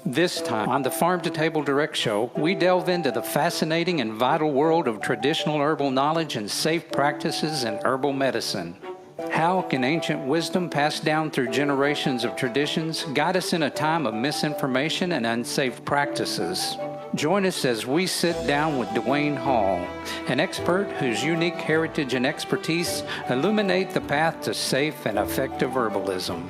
This time on the Farm to Table Direct Show, we delve into the fascinating and vital world of traditional herbal knowledge and safe practices in herbal medicine. How can ancient wisdom passed down through generations of traditions guide us in a time of misinformation and unsafe practices? Join us as we sit down with Dwayne Hall, an expert whose unique heritage and expertise illuminate the path to safe and effective herbalism.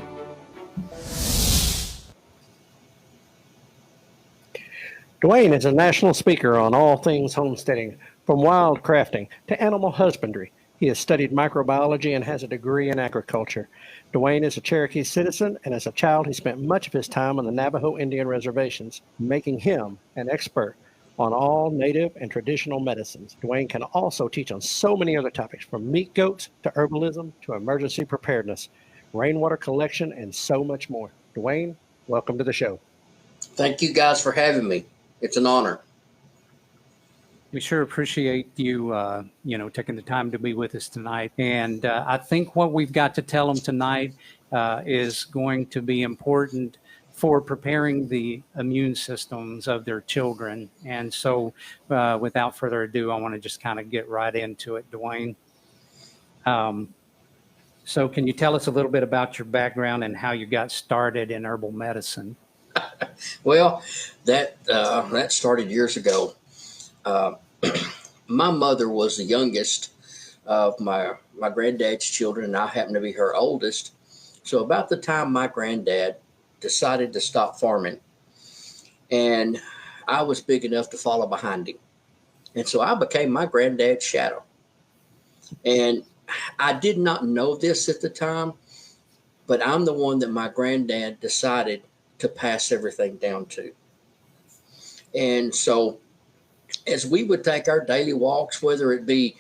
Dwayne is a national speaker on all things homesteading, from wild crafting to animal husbandry. He has studied microbiology and has a degree in agriculture. Dwayne is a Cherokee citizen, and as a child, he spent much of his time on the Navajo Indian reservations, making him an expert on all native and traditional medicines. Dwayne can also teach on so many other topics, from meat goats to herbalism to emergency preparedness, rainwater collection, and so much more. Dwayne, welcome to the show. Thank you guys for having me. It's an honor. We sure appreciate you, taking the time to be with us tonight. And I think what we've got to tell them tonight is going to be important for preparing the immune systems of their children. And so without further ado, I want to just kind of get right into it, Dwayne. So can you tell us a little bit about your background and how you got started in herbal medicine? Well, that started years ago. My mother was the youngest of my granddad's children, and I happened to be her oldest. So about the time my granddad decided to stop farming, and I was big enough to follow behind him. And so I became my granddad's shadow. And I did not know this at the time, but I'm the one that my granddad decided to pass everything down to. And so as we would take our daily walks, whether it be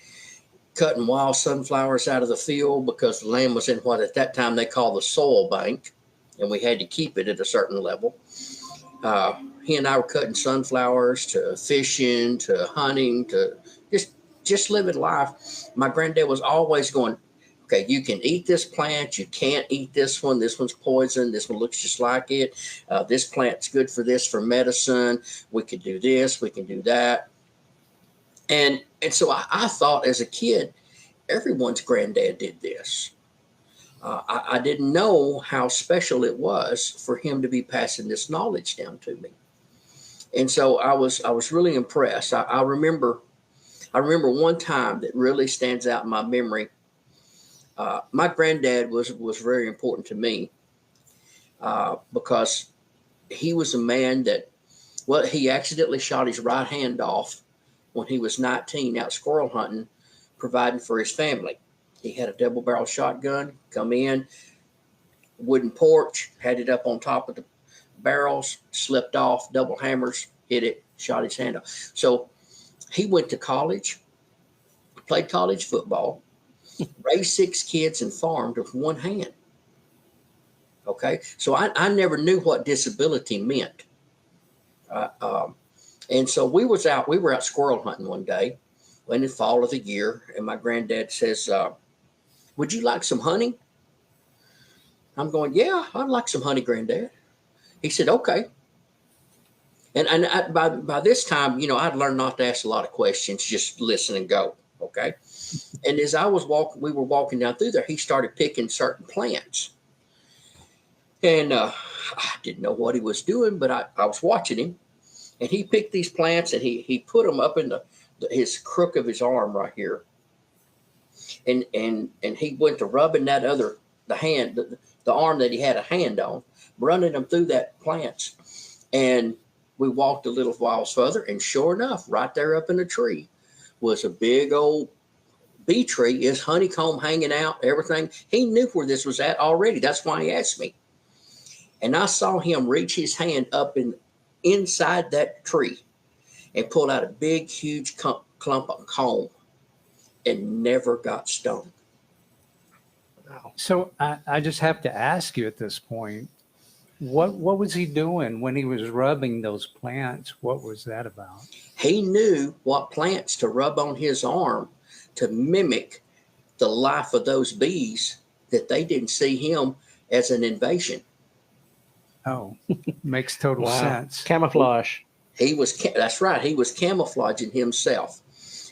cutting wild sunflowers out of the field because the land was in what at that time they called the soil bank, and we had to keep it at a certain level. He and I were cutting sunflowers, to fishing, to hunting, to just living life. My granddad was always going, okay, you can eat this plant. You can't eat this one. This one's poison. This one looks just like it. This plant's good for this, for medicine. We can do this. We can do that. And so I thought as a kid, everyone's granddad did this. I didn't know how special it was for him to be passing this knowledge down to me. And so I was really impressed. I remember one time that really stands out in my memory. My granddad was very important to me because he was a man that, well, he accidentally shot his right hand off when he was 19 out squirrel hunting, providing for his family. He had a double-barrel shotgun, come in, wooden porch, had it up on top of the barrels, slipped off, double hammers, hit it, shot his hand off. So he went to college, played college football, raised 6 kids and farmed with one hand. Okay, so I never knew what disability meant. And so we were out squirrel hunting one day in the fall of the year, and my granddad says, would you like some honey? I'm going, yeah, I'd like some honey, Granddad. He said, okay. And by this time, I'd learned not to ask a lot of questions, just listen and go. Okay. And as we were walking down through there, he started picking certain plants. And I didn't know what he was doing, but I was watching him. And he picked these plants and he put them up in his crook of his arm right here. And he went to rubbing the arm that he had a hand on, running them through that plants. And we walked a little while further, and sure enough, right there up in the tree was a big old bee tree, his honeycomb hanging out, everything. He knew where this was at already. That's why he asked me. And I saw him reach his hand up inside that tree and pull out a big, huge clump of comb and never got stung. Wow. So I just have to ask you at this point, what was he doing when he was rubbing those plants? What was that about? He knew what plants to rub on his arm to mimic the life of those bees, that they didn't see him as an invasion. Oh, makes total sense. Camouflage. That's right. He was camouflaging himself.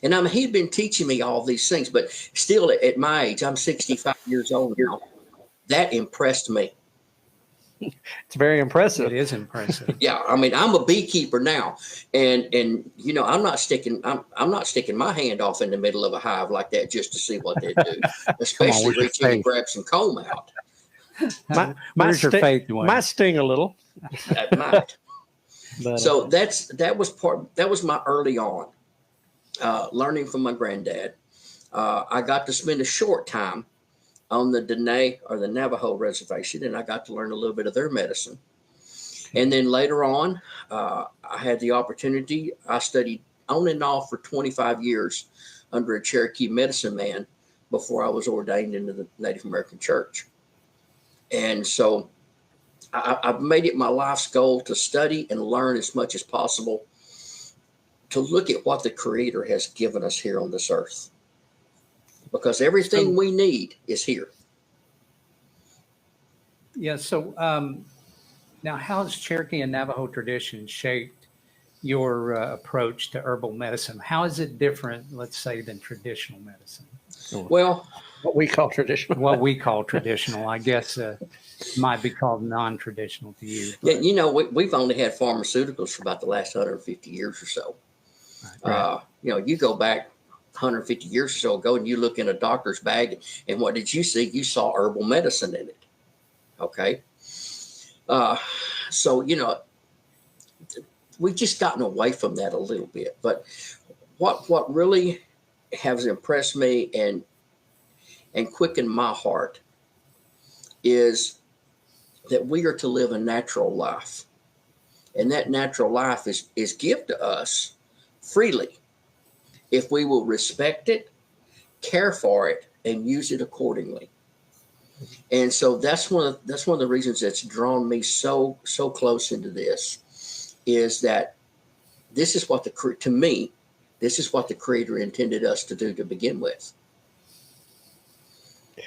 And I mean, he'd been teaching me all these things, but still at my age, I'm 65 years old now. That impressed me. It's very impressive. It is impressive. Yeah, I mean, I'm a beekeeper now, and you know, I'm not sticking my hand off in the middle of a hive like that just to see what they do, especially reach in and grab some comb out. Where's your faith, Dwayne? Might sting a little. That might. But, So that was my early on learning from my granddad. I got to spend a short time on the Dene or the Navajo reservation, and I got to learn a little bit of their medicine. And then later on, I had the opportunity. I studied on and off for 25 years under a Cherokee medicine man before I was ordained into the Native American Church. And so I've made it my life's goal to study and learn as much as possible, to look at what the Creator has given us here on this earth. Because everything we need is here. Yeah. So now, how has Cherokee and Navajo tradition shaped your approach to herbal medicine? How is it different, let's say, than traditional medicine? Well, what we call traditional. What we call traditional, I guess, might be called non-traditional to you. Yeah, you know, we've only had pharmaceuticals for about the last 150 years or so. Right. You know, you go back 150 years or so ago and you look in a doctor's bag, and what did you see? You saw herbal medicine in it. Okay. So, you know, we've just gotten away from that a little bit. But what really has impressed me and quickened my heart is that we are to live a natural life. And that natural life is given to us freely if we will respect it, care for it, and use it accordingly. And so that's one of the reasons that's drawn me so close into this, is that this is what to me, this is what the Creator intended us to do to begin with.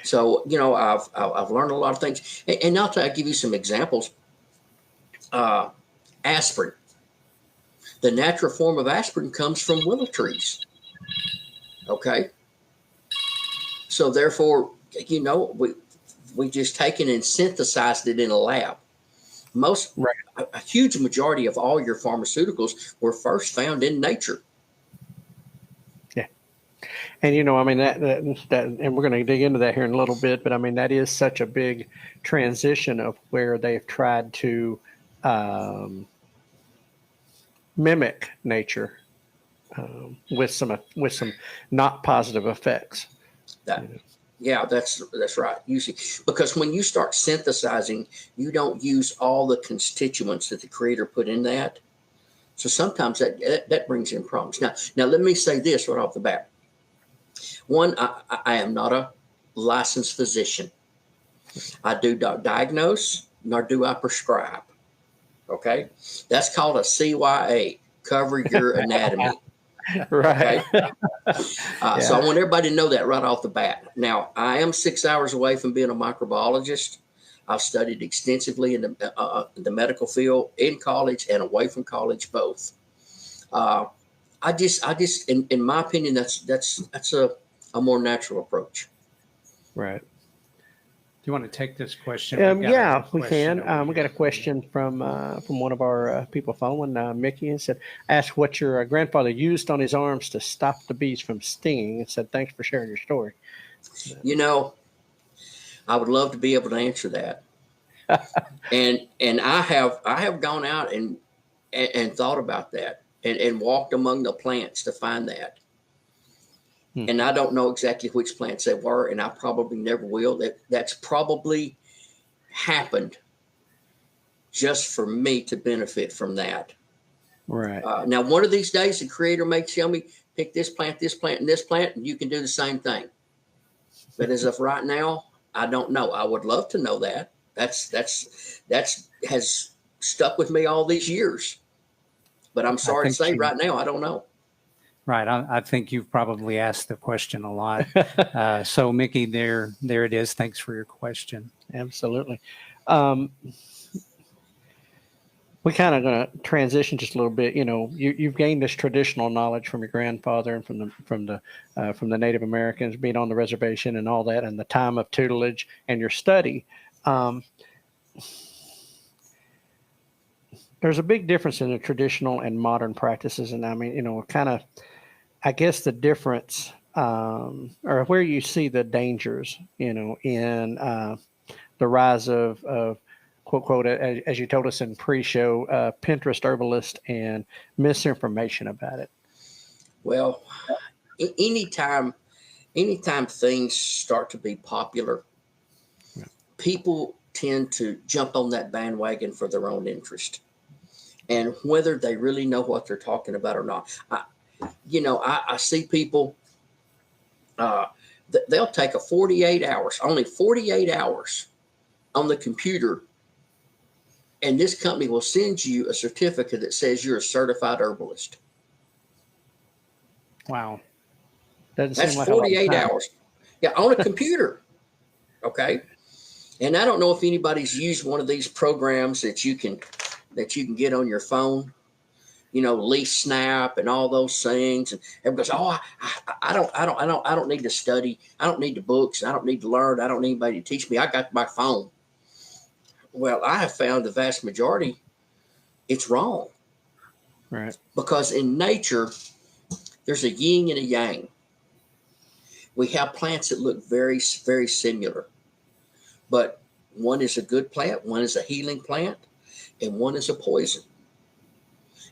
So, you know, I've learned a lot of things, and I'll give you some examples. Aspirin. The natural form of aspirin comes from willow trees. Okay. So therefore, you know, we just taken and synthesized it in a lab. A huge majority of all your pharmaceuticals were first found in nature. Yeah. And, you know, I mean, that and we're going to dig into that here in a little bit, but I mean, that is such a big transition of where they've tried to mimic nature with some not positive effects. Yeah, that's right. Usually, because when you start synthesizing, you don't use all the constituents that the Creator put in that. So sometimes that brings in problems. Now let me say this right off the bat. One, I am not a licensed physician. I do not diagnose, nor do I prescribe. Okay, that's called a CYA. Cover your anatomy. Right. Okay? So I want everybody to know that right off the bat. Now, I am 6 hours away from being a microbiologist. I've studied extensively in the medical field, in college and away from college, both. I just, in my opinion, that's a more natural approach. Right. Do you want to take this question? Yeah, we can. We got a question from one of our people following, Mickey, and said, ask what your grandfather used on his arms to stop the bees from stinging, and said, thanks for sharing your story. You know, I would love to be able to answer that. and I have gone out and thought about that and walked among the plants to find that. And I don't know exactly which plants they were, and I probably never will. That's probably happened just for me to benefit from that. Right. Now, one of these days, the Creator may tell me, pick this plant, and this plant, and you can do the same thing. But as of right now, I don't know. I would love to know that. That's has stuck with me all these years. But I'm sorry to say right now, I don't know. Right. I think you've probably asked the question a lot. So, Mickey, there it is. Thanks for your question. Absolutely. we kind of going to transition just a little bit. You know, you've gained this traditional knowledge from your grandfather and from the Native Americans being on the reservation and all that, and the time of tutelage and your study. Um, there's a big difference in the traditional and modern practices, and I mean, you know, kind of, I guess the difference, or where you see the dangers, you know, in the rise of quote quote as you told us in pre-show, Pinterest herbalist and misinformation about it. Well, anytime things start to be popular, people tend to jump on that bandwagon for their own interest, and whether they really know what they're talking about or not. I see people. They'll take only 48 hours on the computer, and this company will send you a certificate that says you're a certified herbalist. Wow. Doesn't That's seem like 48 a lot of time. hours. Yeah, on a computer. Okay. And I don't know if anybody's used one of these programs that you can get on your phone, you know, Leaf Snap and all those things. And everybody goes, "Oh, I don't need to study. I don't need the books. I don't need to learn. I don't need anybody to teach me. I got my phone." Well, I have found the vast majority it's wrong, Right. because in nature there's a yin and a yang. We have plants that look very, very similar, but one is a good plant, one is a healing plant, and one is a poison.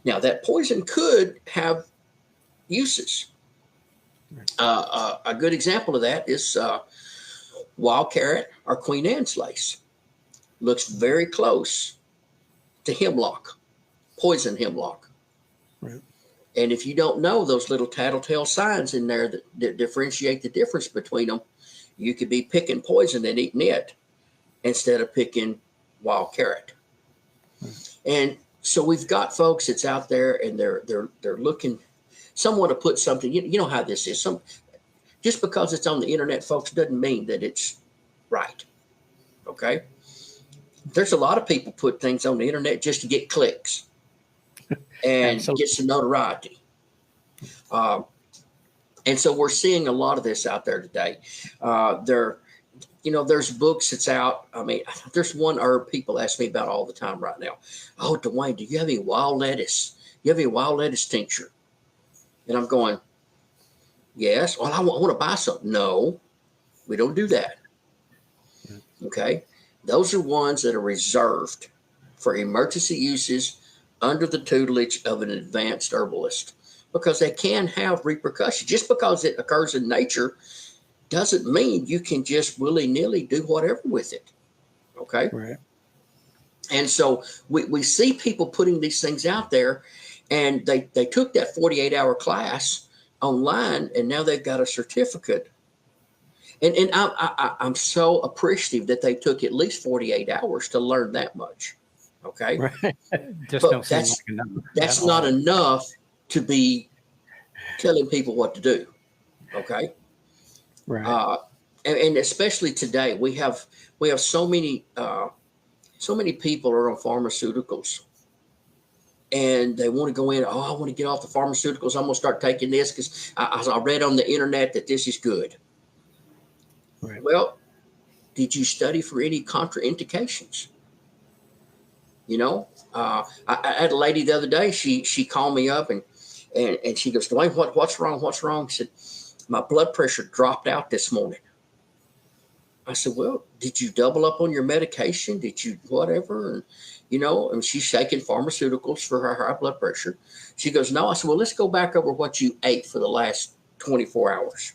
Now, that poison could have uses. A good example of that is wild carrot or Queen Anne's lace. Looks very close to hemlock, poison hemlock. Right. And if you don't know those little tattletale signs in there that differentiate the difference between them, you could be picking poison and eating it instead of picking wild carrot. And so we've got folks that's out there, and they're looking. Someone to put something. You know how this is. Just because it's on the internet, folks, doesn't mean that it's right. Okay. There's a lot of people put things on the internet just to get clicks and get some notoriety. And so we're seeing a lot of this out there today. There's books that's out. I mean, there's one herb people ask me about all the time right now. "Oh, Dwayne, do you have any wild lettuce? You have any wild lettuce tincture?" And I'm going, "Yes." "Well, I want to buy some." "No, we don't do that." Okay. Those are ones that are reserved for emergency uses under the tutelage of an advanced herbalist, because they can have repercussions. Just because it occurs in nature doesn't mean you can just willy-nilly do whatever with it. Okay. Right. And so we see people putting these things out there, and they took that 48-hour class online, and now they've got a certificate. And I'm so appreciative that they took at least 48 hours to learn that much. Okay. Right. Just But don't seem like enough. that's at not all. enough to be telling people what to do. Okay. Right. And especially today, we have so many people are on pharmaceuticals, and they want to go in. "Oh, I want to get off the pharmaceuticals. I'm going to start taking this because I read on the internet that this is good." Right. Well, did you study for any contraindications? You know, I had a lady the other day. She called me up and she goes, "Dwayne, what's wrong? What's wrong?" She said, "My blood pressure dropped out this morning." I said, "Well, did you double up on your medication? Did you whatever?" And she's taking pharmaceuticals for her high blood pressure. She goes, "No." I said, "Well, let's go back over what you ate for the last 24 hours.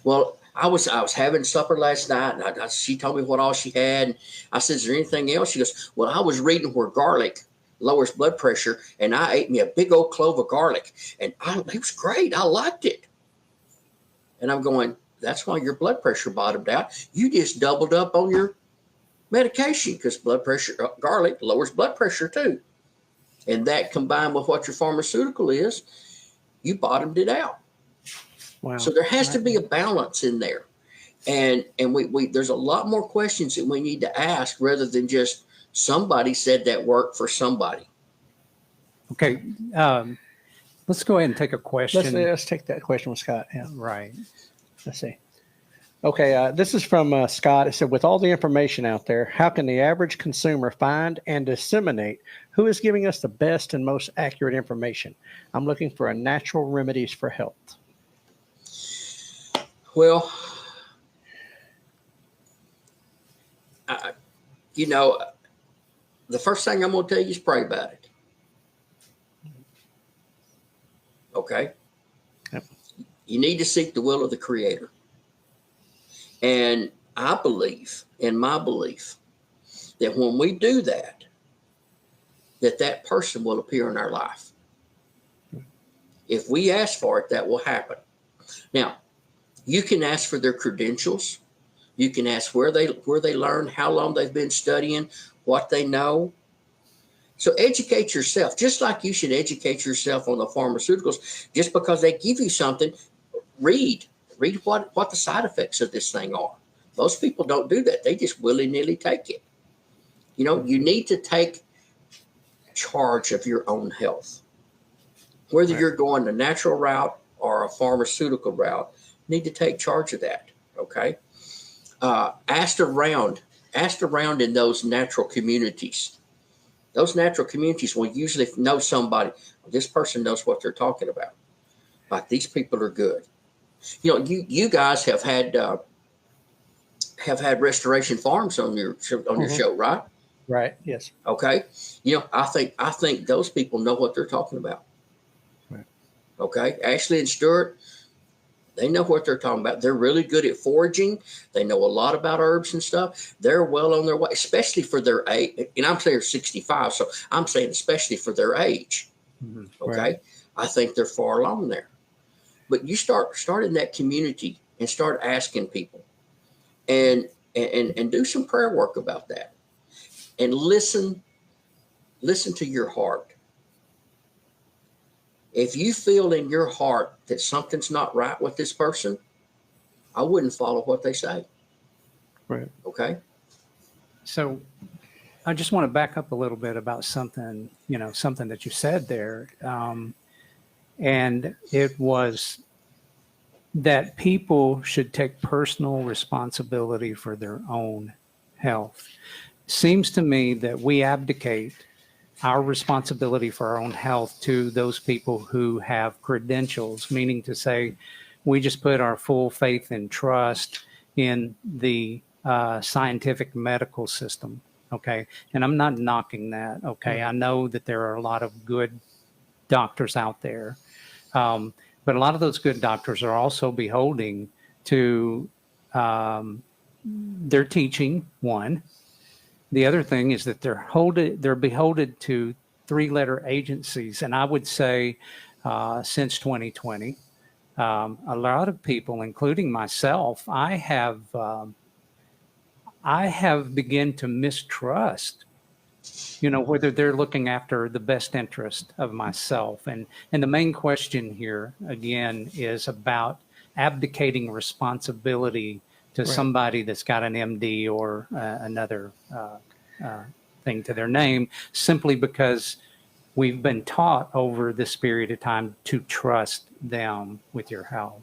Well, I was having supper last night, and she told me what all she had. And I said, "Is there anything else?" She goes, "Well, I was reading where garlic lowers blood pressure, and I ate me a big old clove of garlic, and it was great. I liked it." And I'm going, "That's why your blood pressure bottomed out. You just doubled up on your medication, because garlic lowers blood pressure too. And that combined with what your pharmaceutical is, you bottomed it out." Wow. So there has to be a balance in there. And we there's a lot more questions that we need to ask rather than just Somebody said that worked for somebody. Okay. Let's go ahead and take a question. Let's take that question with Scott. Yeah. Right. Let's see. Okay, this is from Scott. It said, with all the information out there, how can the average consumer find and disseminate who is giving us the best and most accurate information? I'm looking for a natural remedies for health. Well, you know, the first thing I'm going to tell you is pray about it. Okay? Yep. You need to seek the will of the Creator. And I believe, in my belief, that when we do that, that person will appear in our life. If we ask for it, that will happen. Now, you can ask for their credentials. You can ask where they learned, how long they've been studying, what they know. So educate yourself, just like you should educate yourself on the pharmaceuticals. Just because they give you something, read what the side effects of this thing are. Most people don't do that. They just willy-nilly take it. You know, you need to take charge of your own health. Whether you're going the natural route or a pharmaceutical route, you need to take charge of that, okay? Ask around in those natural communities. Those natural communities will usually know somebody. This person knows what they're talking about. Like, these people are good. You know, you guys have had Restoration Farms on your show, right? Right. Yes. Okay. You know, I think those people know what they're talking about. Right. Okay. Ashley and Stuart, they know what they're talking about. They're really good at foraging. They know a lot about herbs and stuff. They're well on their way, especially for their age. And I'm saying 65, so I'm saying especially for their age. Mm-hmm. Okay. Right. I think they're far along there. But you start in that community and start asking people, and do some prayer work about that, and listen to your heart. If you feel in your heart that something's not right with this person, I wouldn't follow what they say. Right. Okay. So I just want to back up a little bit about something that you said there. And it was that people should take personal responsibility for their own health. Seems to me that we abdicate our responsibility for our own health to those people who have credentials, meaning to say, we just put our full faith and trust in the scientific medical system. Okay. And I'm not knocking that. Okay. I know that there are a lot of good doctors out there. But a lot of those good doctors are also beholding to their teaching, one. The other thing is that they're beholden to three-letter agencies. And I would say since 2020, a lot of people, including myself, I have begun to mistrust, whether they're looking after the best interest of myself. And the main question here, again, is about abdicating responsibility to somebody that's got an MD or another thing to their name, simply because we've been taught over this period of time to trust them with your health.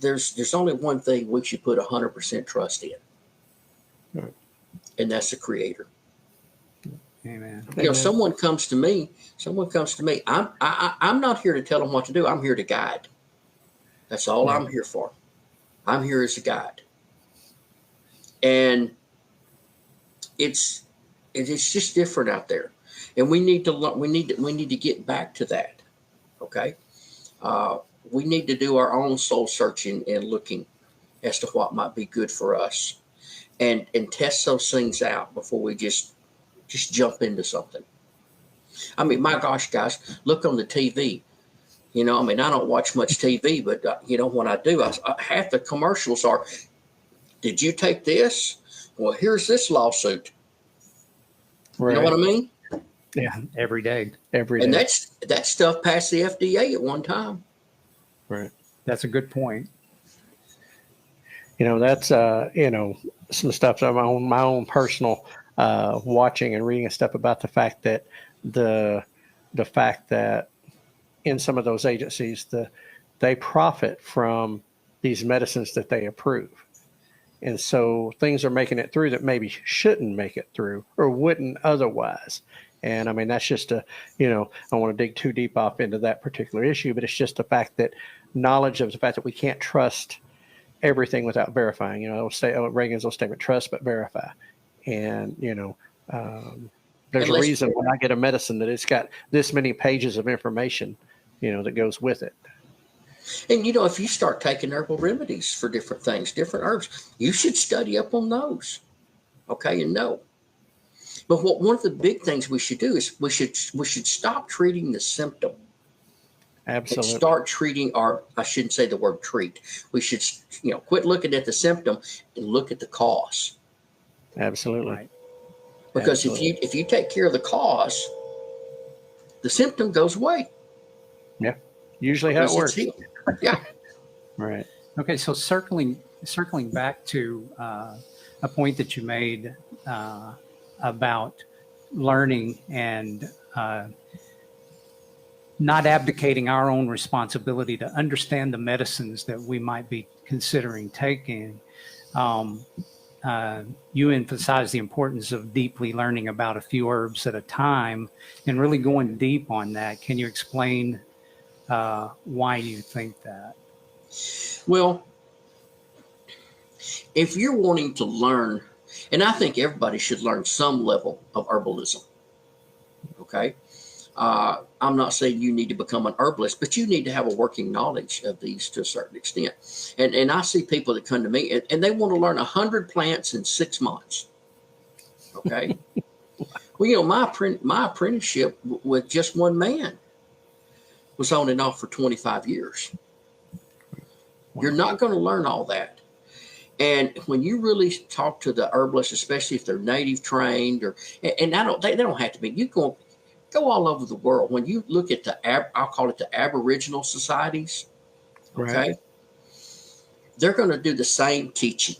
There's only one thing we should put 100% trust in. Right. And that's the Creator. Amen. Someone comes to me. I'm not here to tell them what to do. I'm here to guide. That's all I'm here for. I'm here as a guide. And it's just different out there. And we need to learn, we need to get back to that. Okay? We need to do our own soul searching and looking as to what might be good for us. And test those things out before we just jump into something. I mean, my gosh, guys, look on the TV. I don't watch much TV, but when I do, half the commercials are, "Did you take this? Well, here's this lawsuit." Right. You know what I mean? Yeah, every day. And that stuff passed the FDA at one time. Right. That's a good point. That's some stuff on my own personal watching and reading and stuff about the fact that the fact that in some of those agencies they profit from these medicines that they approve. And so things are making it through that maybe shouldn't make it through or wouldn't otherwise. And I mean, that's just I don't want to dig too deep off into that particular issue, but it's just the fact that knowledge of the fact that we can't trust everything without verifying. Reagan's old statement, trust but verify. And, there's a reason when I get a medicine that it's got this many pages of information, that goes with it. And, if you start taking herbal remedies for different things, different herbs, you should study up on those. Okay, and know. But one of the big things we should do is we should stop treating the symptom. Absolutely. And start treating I shouldn't say the word treat. We should, quit looking at the symptom and look at the cause. Absolutely. Right. Because Absolutely. if you take care of the cause, the symptom goes away. Yeah. Usually how it works. Yeah. Right. Okay. So circling back to a point that you made about learning and not abdicating our own responsibility to understand the medicines that we might be considering taking. You emphasize the importance of deeply learning about a few herbs at a time and really going deep on that. Can you explain why you think that? Well, if you're wanting to learn, and I think everybody should learn some level of herbalism, okay? I'm not saying you need to become an herbalist, but you need to have a working knowledge of these to a certain extent. And I see people that come to me and they want to learn 100 plants in 6 months. Okay. Well, my apprenticeship with just one man was on and off for 25 years. You're not going to learn all that. And when you really talk to the herbalists, especially if they're native trained, they don't have to be. You go all over the world. When you look at I'll call it the Aboriginal societies, okay, right. They're going to do the same teaching.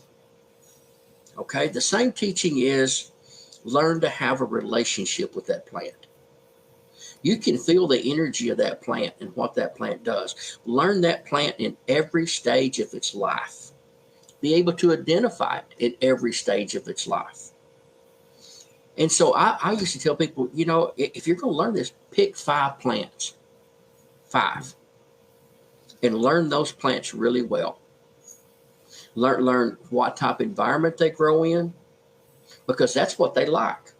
Okay, the same teaching is learn to have a relationship with that plant. You can feel the energy of that plant and what that plant does. Learn that plant in every stage of its life. Be able to identify it in every stage of its life. And so I used to tell people, if you're going to learn this, pick 5 plants, 5, and learn those plants really well. Learn what type of environment they grow in, because that's what they like.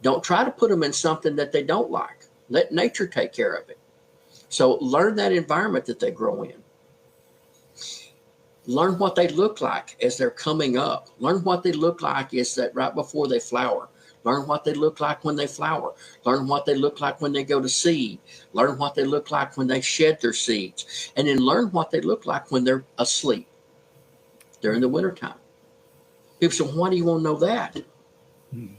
Don't try to put them in something that they don't like. Let nature take care of it. So learn that environment that they grow in. Learn what they look like as they're coming up. Learn what they look like is that right before they flower. Learn what they look like when they flower. Learn what they look like when they go to seed. Learn what they look like when they shed their seeds. And then learn what they look like when they're asleep during the wintertime. People say, why do you want to know that? Mm-hmm.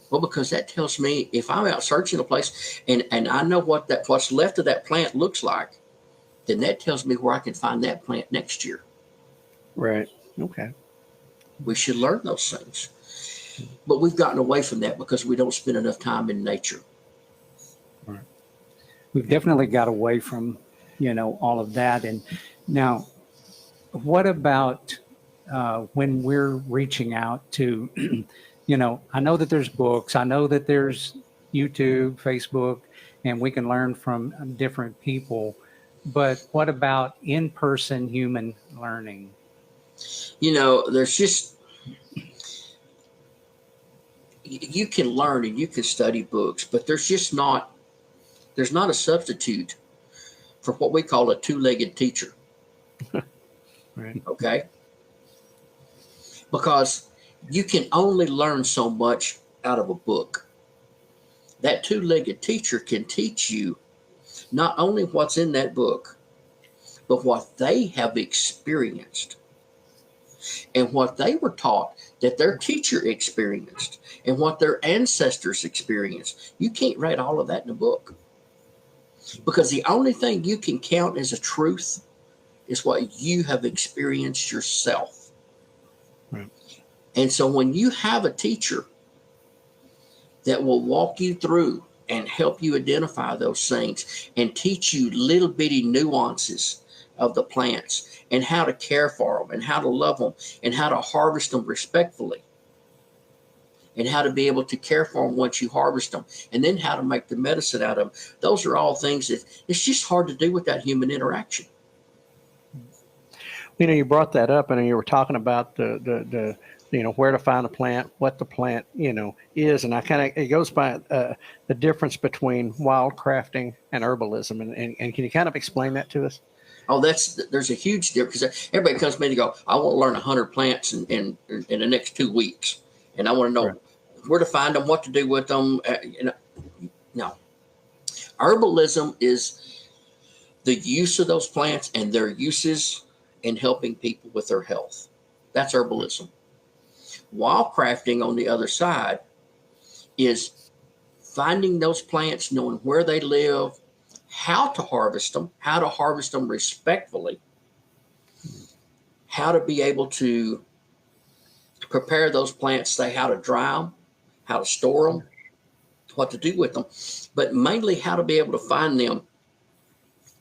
Well, because that tells me if I'm out searching a place and I know what's left of that plant looks like, then that tells me where I can find that plant next year. Right. Okay. We should learn those things. But we've gotten away from that because we don't spend enough time in nature. Right. We've definitely got away from, all of that. And now, what about when we're reaching out to, I know that there's books, I know that there's YouTube, Facebook, and we can learn from different people. But what about in-person human learning? There's just, you can learn and you can study books, but there's not a substitute for what we call a two-legged teacher. Right. Okay? Because you can only learn so much out of a book. That two-legged teacher can teach you not only what's in that book, but what they have experienced and what they were taught that their teacher experienced and what their ancestors experienced. You can't write all of that in a book, because the only thing you can count as a truth is what you have experienced yourself. Right. And so when you have a teacher that will walk you through and help you identify those things and teach you little bitty nuances of the plants and how to care for them and how to love them and how to harvest them respectfully and how to be able to care for them once you harvest them and then how to make the medicine out of them. Those are all things that it's just hard to do without human interaction. You know, you brought that up, and you were talking about the where to find a plant, what the plant is, and it goes by the difference between wild crafting and herbalism, and can you kind of explain that to us? Oh, there's a huge difference because everybody comes to me and go, I want to learn 100 plants in the next 2 weeks, and I want to know where to find them, what to do with them. No, herbalism is the use of those plants and their uses in helping people with their health. That's herbalism. Wild crafting, on the other side, is finding those plants, knowing where they live, how to harvest them respectfully, how to be able to prepare those plants, say how to dry them, how to store them, what to do with them, but mainly how to be able to find them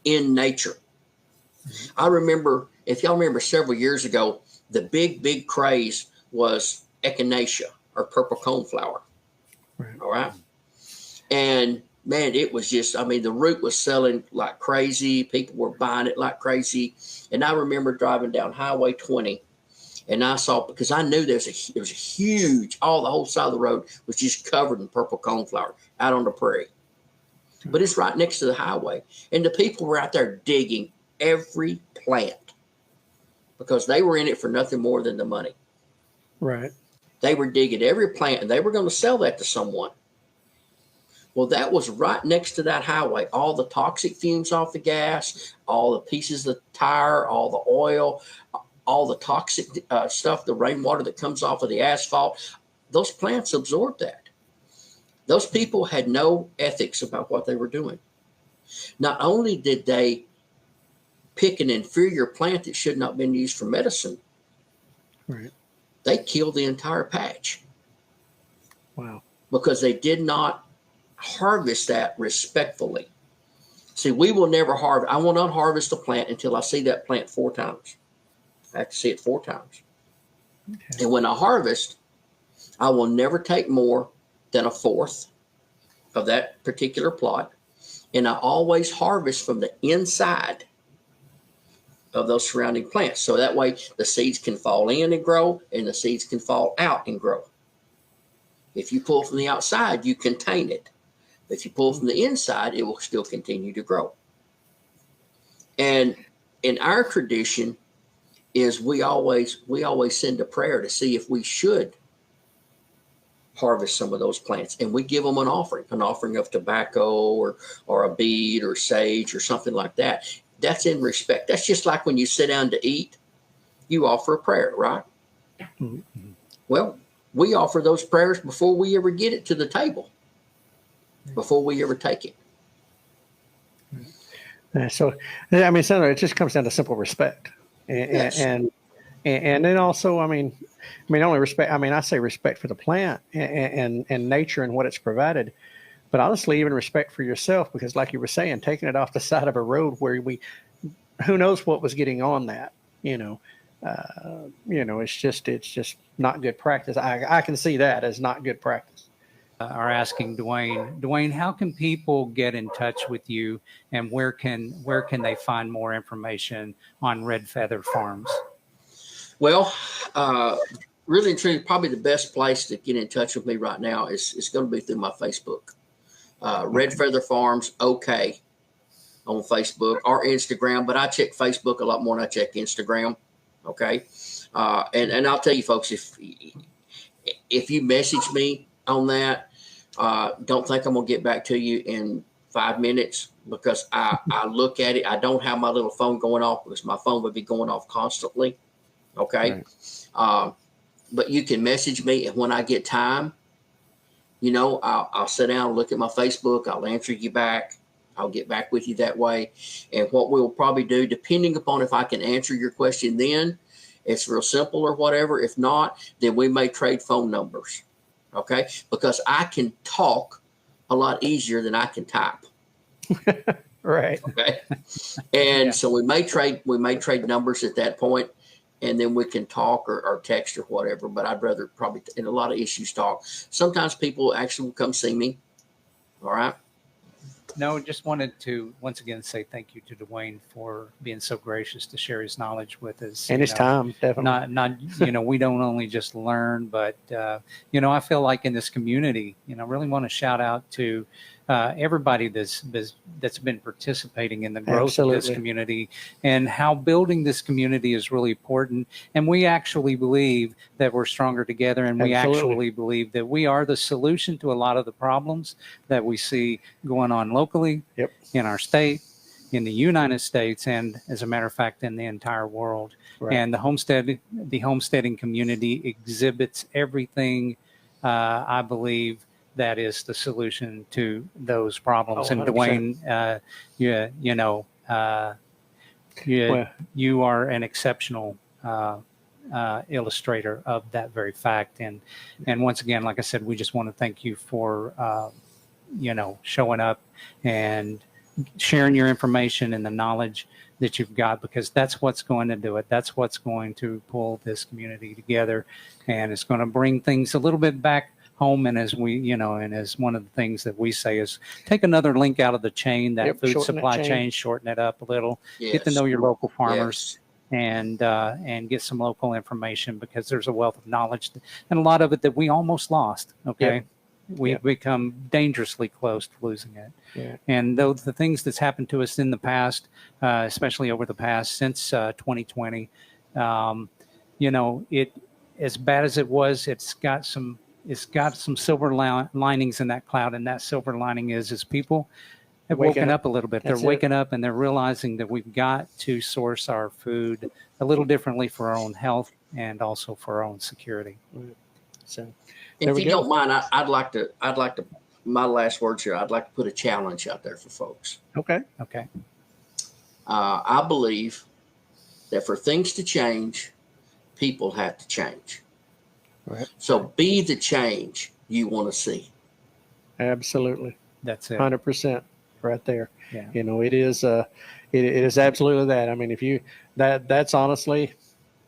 in nature. I remember, if y'all remember several years ago, the big craze was echinacea or purple coneflower. Right. All right. And man, it was just, the root was selling like crazy. People were buying it like crazy. And I remember driving down Highway 20 and I saw, because I knew there was a huge, the whole side of the road was just covered in purple coneflower out on the prairie. But it's right next to the highway. And the people were out there digging every plant because they were in it for nothing more than the money. Right. They were digging every plant and they were going to sell that to someone. Well, that was right next to that highway. All the toxic fumes off the gas, all the pieces of the tire, all the oil, all the toxic stuff, the rainwater that comes off of the asphalt, those plants absorb that. Those people had no ethics about what they were doing. Not only did they pick an inferior plant that should not have been used for medicine, right, they killed the entire patch. Wow. Because they did not harvest that respectfully. See, we will never harvest. I will not harvest a plant until I see that plant 4 times. I have to see it 4 times. Okay. And when I harvest, I will never take more than 1/4 of that particular plot. And I always harvest from the inside of those surrounding plants. So that way the seeds can fall in and grow and the seeds can fall out and grow. If you pull from the outside, you contain it. If you pull from the inside, it will still continue to grow. And in our tradition is we always send a prayer to see if we should harvest some of those plants, and we give them an offering of tobacco or a bead or sage or something like that. That's in respect. That's just like when you sit down to eat, you offer a prayer, right? Mm-hmm. Well, we offer those prayers before we ever get it to the table, before we ever take it. So it just comes down to simple respect, and then also, only respect. I say respect for the plant and nature and what it's provided, but honestly, even respect for yourself, because like you were saying, taking it off the side of a road where who knows what was getting on that, it's just not good practice. I can see that as not good practice. Are asking Dwayne, how can people get in touch with you, and where can they find more information on Red Feather Farms? Well, really and truly, probably the best place to get in touch with me right now is going to be through my Facebook. Red Feather Farms, okay, on Facebook or Instagram, but I check Facebook a lot more than I check Instagram. Okay. And I'll tell you folks, if you message me on that, don't think I'm going to get back to you in 5 minutes, because I look at it. I don't have my little phone going off because my phone would be going off constantly. Okay. Right. But you can message me, and when I get time, I'll sit down and look at my Facebook. I'll answer you back. I'll get back with you that way. And what we'll probably do, depending upon if I can answer your question then, it's real simple or whatever. If not, then we may trade phone numbers. Okay, because I can talk a lot easier than I can type. Right. Okay, and Yeah. so we may trade numbers at that point, and then we can talk or text or whatever. But I'd rather probably in a lot of issues talk. Sometimes people actually will come see me. All right. No, just wanted to once again say thank you to Dwayne for being so gracious to share his knowledge with us. And You it's know, time, definitely. not we don't only just learn, but I feel like in this community, really want to shout out to everybody that's been participating in the growth of this Absolutely. community, and how building this community is really important. And we actually believe that we're stronger together, and we Absolutely. actually believe that we are the solution to a lot of the problems that we see going on locally, Yep. in our state, in the United States, and as a matter of fact, in the entire world. Right. And the homesteading community exhibits everything, I believe, that is the solution to those problems. Oh, And 100%. Dwayne, Well, you are an exceptional illustrator of that very fact. And once again, like I said, we just want to thank you for showing up and sharing your information and the knowledge that you've got, because that's what's going to do it. That's what's going to pull this community together, and it's going to bring things a little bit back home. And as as one of the things that we say is take another link out of the chain, that Yep, food shorten that supply chain. chain, shorten it up a little, Yes. get to know your local farmers. Yes. And get some local information, because there's a wealth of knowledge and a lot of it that we almost lost. Okay. Yep. We've Yep. become dangerously close to losing it. Yeah. And though the things that's happened to us in the past, especially over the past since 2020, it, as bad as it was, it's got some silver linings in that cloud. And that silver lining is people have Waking woken up. up a little bit. That's They're waking up, and they're realizing that we've got to source our food a little differently for our own health and also for our own security. So there If we you go. don't mind, I'd like to. My last words here. I'd like to put a challenge out there for folks. Okay. Okay. I believe that for things to change, people have to change. Right. So be the change you want to see. Absolutely. That's it. 100% right there. Yeah. It is it is absolutely that. I mean, if you that's honestly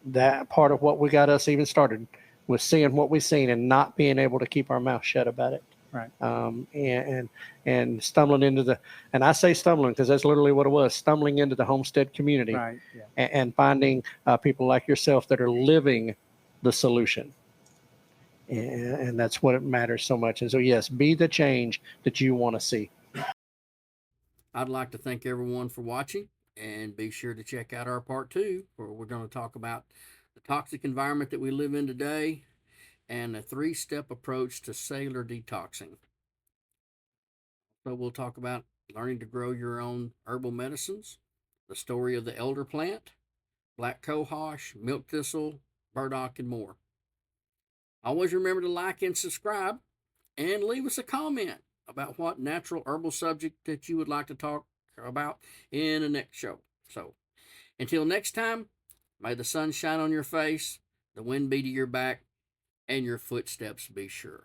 that part of what we got us even started, was seeing what we've seen and not being able to keep our mouth shut about it. Right. And stumbling into and I say stumbling because that's literally what it was, stumbling into the homestead community. Right. Yeah. And finding people like yourself that are living the solution. And that's what it matters so much. And so, yes, be the change that you want to see. I'd like to thank everyone for watching, and be sure to check out our part 2, where we're going to talk about the toxic environment that we live in today and a 3-step approach to cellular detoxing. So we'll talk about learning to grow your own herbal medicines, the story of the elder plant, black cohosh, milk thistle, burdock, and more. Always remember to like and subscribe, and leave us a comment about what natural herbal subject that you would like to talk about in the next show. So until next time, may the sun shine on your face, the wind be to your back, and your footsteps be sure.